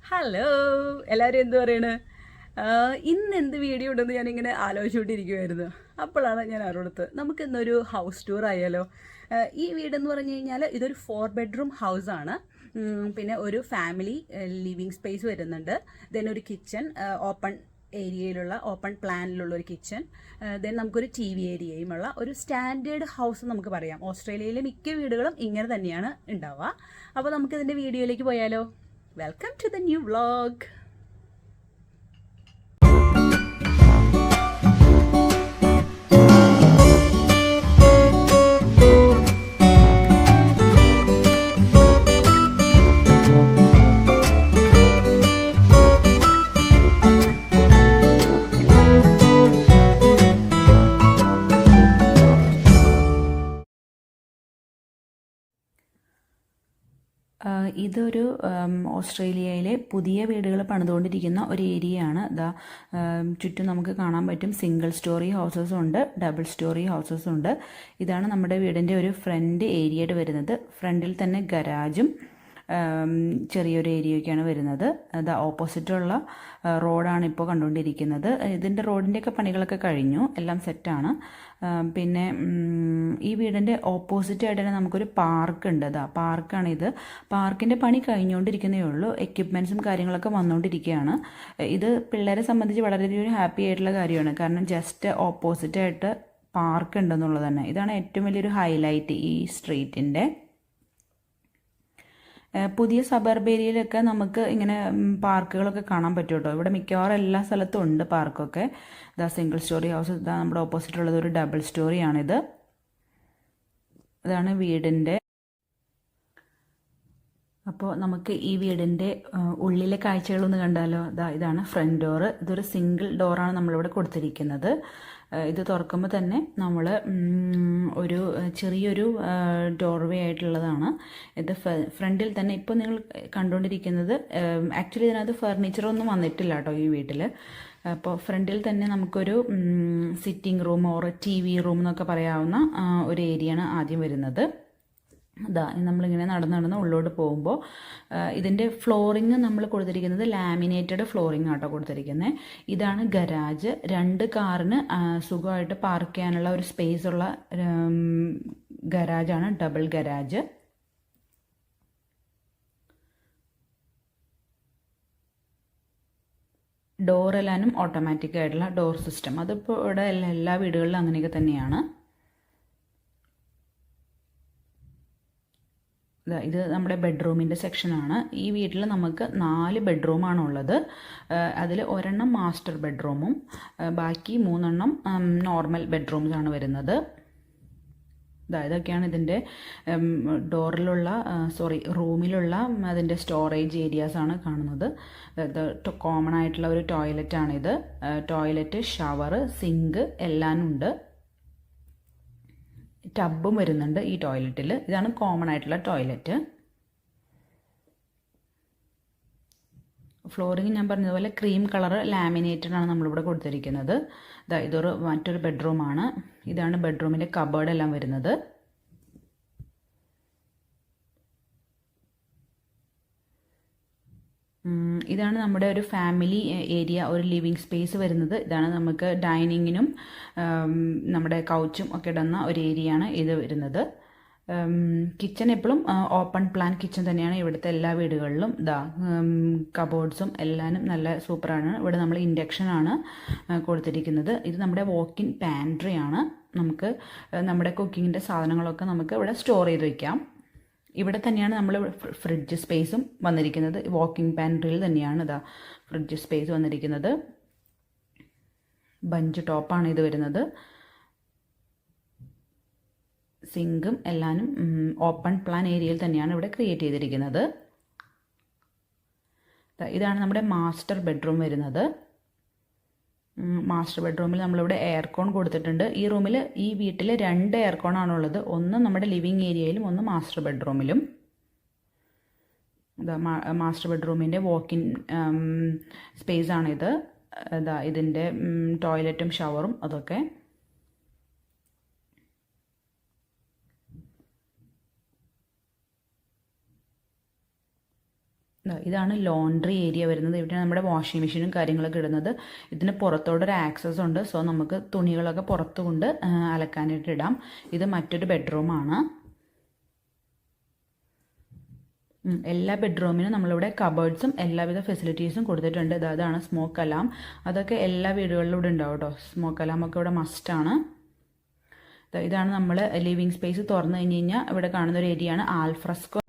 Hello എല്ലാവരും എന്ത് പറയണ് ഇന്ന് എന്ത് വീഡിയോ ഉണ്ടെന്ന് ഞാനിങ്ങനെ ആലോചിച്ചുകൊണ്ടിരിക്കുമായിരുന്നു. അപ്പോഴാണ് ഞാൻ അവരോടത്ത് നമുക്ക് ഇന്നൊരു ഹൗസ് ടൂർ ആയാലോ. ഈ വീടെന്ന് പറഞ്ഞു കഴിഞ്ഞാൽ ഇതൊരു 4 ബെഡ്റൂം ഹൗസാണ്. പിന്നെ ഒരു ഫാമിലി ലിവിങ് സ്പേസ് വരുന്നുണ്ട്. ദെൻ ഒരു കിച്ചൺ, ഓപ്പൺ ഏരിയയിലുള്ള ഓപ്പൺ പ്ലാനിലുള്ള ഒരു കിച്ചൺ. ദെൻ നമുക്കൊരു ടി വി ഏരിയയുമുള്ള ഒരു സ്റ്റാൻഡേർഡ് ഹൗസ് നമുക്ക് പറയാം. ഓസ്ട്രേലിയയിലെ മിക്ക വീടുകളും ഇങ്ങനെ തന്നെയാണ് ഉണ്ടാവുക. അപ്പോൾ നമുക്കിതിൻ്റെ വീഡിയോയിലേക്ക് പോയാലോ. Welcome to the new vlog. ഇതൊരു ഓസ്ട്രേലിയയിലെ പുതിയ വീടുകൾ പണിതുകൊണ്ടിരിക്കുന്ന ഒരു ഏരിയയാണ്. ചുറ്റും നമുക്ക് കാണാൻ പറ്റും. സിംഗിൾ സ്റ്റോറി ഹൗസസ് ഉണ്ട്, ഡബിൾ സ്റ്റോറി ഹൗസസ് ഉണ്ട്. ഇതാണ് നമ്മുടെ വീടിൻ്റെ ഒരു ഫ്രണ്ട് ഏരിയയായിട്ട് വരുന്നത്. ഫ്രണ്ടിൽ തന്നെ ഗരാജും ചെറിയൊരു ഏരിയയൊക്കെയാണ് വരുന്നത്. അത് ഓപ്പോസിറ്റുള്ള റോഡാണ് ഇപ്പോൾ കണ്ടുകൊണ്ടിരിക്കുന്നത്. ഇതിൻ്റെ റോഡിൻ്റെയൊക്കെ പണികളൊക്കെ കഴിഞ്ഞു, എല്ലാം സെറ്റാണ്. പിന്നെ ഈ വീടിൻ്റെ ഓപ്പോസിറ്റായിട്ട് തന്നെ നമുക്കൊരു പാർക്ക് ഉണ്ട്. പാർക്കാണിത്. പാർക്കിൻ്റെ പണി കഴിഞ്ഞുകൊണ്ടിരിക്കുന്നേ ഉള്ളൂ. എക്യുപ്മെൻറ്റ്സും കാര്യങ്ങളൊക്കെ വന്നുകൊണ്ടിരിക്കുകയാണ്. ഇത് പിള്ളേരെ സംബന്ധിച്ച് വളരെയധികം ഹാപ്പി ആയിട്ടുള്ള കാര്യമാണ്. കാരണം ജസ്റ്റ് ഓപ്പോസിറ്റായിട്ട് പാർക്ക് ഉണ്ടെന്നുള്ളത് തന്നെ. ഇതാണ് ഏറ്റവും വലിയൊരു ഹൈലൈറ്റ് ഈ സ്ട്രീറ്റിൻ്റെ. പുതിയ സബർബ് ഏരിയയിലൊക്കെ നമുക്ക് ഇങ്ങനെ പാർക്കുകളൊക്കെ കാണാൻ പറ്റും കേട്ടോ. ഇവിടെ മിക്കവാറും എല്ലാ സ്ഥലത്തും ഉണ്ട് പാർക്കൊക്കെ. Single storey house. നമ്മുടെ ഓപ്പോസിറ്റുള്ളത് ഒരു ഡബിൾ സ്റ്റോറിയാണിത്. ഇതാണ് വീടിൻ്റെ. അപ്പോൾ നമുക്ക് ഈ വീടിൻ്റെ ഉള്ളിലെ കാഴ്ചകളൊന്ന് കണ്ടാലോ. ഇതാണ് ഫ്രണ്ട് ഡോറ്. ഇതൊരു സിംഗിൾ ഡോറാണ് നമ്മളിവിടെ കൊടുത്തിരിക്കുന്നത്. ഇത് തുറക്കുമ്പോൾ തന്നെ നമ്മൾ ഒരു ചെറിയൊരു ഡോർവേ ആയിട്ടുള്ളതാണ്. ഇത് ഫ്രണ്ടിൽ തന്നെ ഇപ്പോൾ നിങ്ങൾ കണ്ടുകൊണ്ടിരിക്കുന്നത്, ആക്ച്വലി ഇതിനകത്ത് ഫർണിച്ചറൊന്നും വന്നിട്ടില്ല കേട്ടോ ഈ വീട്ടിൽ. അപ്പോൾ ഫ്രണ്ടിൽ തന്നെ നമുക്കൊരു sitting room or T V room എന്നൊക്കെ പറയാവുന്ന ഒരു ഏരിയയാണ് ആദ്യം വരുന്നത്. നമ്മളിങ്ങനെ നടന്ന് ഉള്ളോട്ട് പോകുമ്പോൾ ഇതിൻ്റെ ഫ്ലോറിങ് നമ്മൾ കൊടുത്തിരിക്കുന്നത് ലാമിനേറ്റഡ് ഫ്ലോറിങ് ആട്ടോ കൊടുത്തിരിക്കുന്നത്. ഇതാണ് ഗരാജ്. 2 കാറിന് സുഖമായിട്ട് പാർക്ക് ചെയ്യാനുള്ള ഒരു സ്പേസ് ഉള്ള ഗരാജാണ്, ഡബിൾ ഗരാജ്. ഡോറെല്ലാനും ഓട്ടോമാറ്റിക് ആയിട്ടുള്ള ഡോർ സിസ്റ്റം. അതിപ്പോൾ ഇവിടെ എല്ലാ വീടുകളിലും അങ്ങനെയൊക്കെ തന്നെയാണ്. ഇത് നമ്മുടെ ബെഡ്റൂമിൻ്റെ സെക്ഷനാണ്. ഈ വീട്ടിൽ നമുക്ക് 4 ബെഡ്റൂമാണ് ഉള്ളത്. അതിൽ ഒരെണ്ണം മാസ്റ്റർ ബെഡ്റൂമും ബാക്കി 3 നോർമൽ ബെഡ്റൂംസാണ് വരുന്നത്. ഇതൊക്കെയാണ് ഇതിൻ്റെ റൂമിലുള്ള അതിൻ്റെ സ്റ്റോറേജ് ഏരിയാസാണ് കാണുന്നത്. ഇത് കോമൺ ആയിട്ടുള്ള ഒരു ടോയ്ലറ്റാണിത്. ടോയ്ലറ്റ്, ഷവർ, സിങ്ക് എല്ലാം ഉണ്ട്. ടബും വരുന്നുണ്ട് ഈ ടോയ്ലറ്റിൽ. ഇതാണ് കോമൺ ആയിട്ടുള്ള ടോയ്ലറ്റ്. ഫ്ലോറിങ് ഞാൻ പറഞ്ഞതുപോലെ ക്രീം കളർ ലാമിനേറ്റഡ് ആണ് നമ്മളിവിടെ കൊടുത്തിരിക്കുന്നത്. ഇതൊരു മറ്റൊരു ബെഡ്റൂമാണ്. ഇതാണ് ബെഡ്റൂമിൻ്റെ കബേർഡ് എല്ലാം വരുന്നത്. ഇതാണ് നമ്മുടെ ഒരു ഫാമിലി ഏരിയ, ഒരു ലിവിങ് സ്പേസ് വരുന്നത്. ഇതാണ് നമുക്ക് ഡൈനിങ്ങിനും നമ്മുടെ കൗച്ചും ഒക്കെ ഇടുന്ന ഒരു ഏരിയയാണ് ഇത് വരുന്നത്. കിച്ചൺ എപ്പോഴും ഓപ്പൺ പ്ലാൻ കിച്ചൺ തന്നെയാണ് ഇവിടുത്തെ എല്ലാ വീടുകളിലും. കബോർഡ്സും എല്ലാനും നല്ല സൂപ്പറാണ്. ഇവിടെ നമ്മൾ ഇൻഡക്ഷനാണ് കൊടുത്തിരിക്കുന്നത്. ഇത് നമ്മുടെ വോക്കിൻ പാൻട്രി ആണ്. നമുക്ക് നമ്മുടെ കുക്കിങ്ങിൻ്റെ സാധനങ്ങളൊക്കെ നമുക്ക് ഇവിടെ സ്റ്റോർ ചെയ്ത് വയ്ക്കാം. ഇവിടെ തന്നെയാണ് നമ്മൾ ഫ്രിഡ്ജ് സ്പേസും വന്നിരിക്കുന്നത്. വാക്കിംഗ് പാൻട്രിയിൽ തന്നെയാണ് ഫ്രിഡ്ജ് സ്പേസ് വന്നിരിക്കുന്നത്. ബഞ്ച് ടോപ്പാണ് ഇത് വരുന്നത്. സിങ്കും എല്ലാനും ഓപ്പൺ പ്ലാൻ ഏരിയയിൽ തന്നെയാണ് ഇവിടെ ക്രിയേറ്റ് ചെയ്തിരിക്കുന്നത്. ഇതാണ് നമ്മുടെ മാസ്റ്റർ ബെഡ്റൂം വരുന്നത്. മാസ്റ്റർ ബെഡ്റൂമിൽ നമ്മളിവിടെ എയർകോൺ കൊടുത്തിട്ടുണ്ട്. ഈ വീട്ടിൽ 2 എയർകോൺ ആണുള്ളത്. ഒന്ന് നമ്മുടെ ലിവിങ് ഏരിയയിലും ഒന്ന് മാസ്റ്റർ ബെഡ്റൂമിലും. മാസ്റ്റർ ബെഡ്റൂമിൻ്റെ വോക്കിൻ സ്പേസ് ആണിത്. ഇതിൻ്റെ ടോയ്ലറ്റും ഷവറും അതൊക്കെ. ഇതാണ് ലോണ്ട്രി ഏരിയ വരുന്നത്. ഇവിടെ നമ്മുടെ വാഷിംഗ് മെഷീനും കാര്യങ്ങളൊക്കെ ഇടുന്നത്. ഇതിന് പുറത്തോടൊരു ആക്സസ് ഉണ്ട്. സോ നമുക്ക് തുണികളൊക്കെ പുറത്തു കൊണ്ട് അലക്കാനായിട്ട് ഇടാം. ഇത് മറ്റൊരു ബെഡ്റൂമാണ്. എല്ലാ ബെഡ്റൂമിനും നമ്മളിവിടെ കബേർഡ്സും എല്ലാവിധ ഫെസിലിറ്റീസും കൊടുത്തിട്ടുണ്ട്. അതാണ് സ്മോക്ക് അലാം. അതൊക്കെ എല്ലാ വീടുകളിലും ഇവിടെ ഉണ്ടാവും കേട്ടോ. സ്മോക്ക് അലാമൊക്കെ ഇവിടെ മസ്റ്റാണ്. ഇതാണ് നമ്മൾ ലിവിങ് സ്പേസ് തുറന്നു കഴിഞ്ഞ് കഴിഞ്ഞാൽ ഇവിടെ കാണുന്ന ഒരു ഏരിയയാണ് ആൽഫ്രസ്കോ.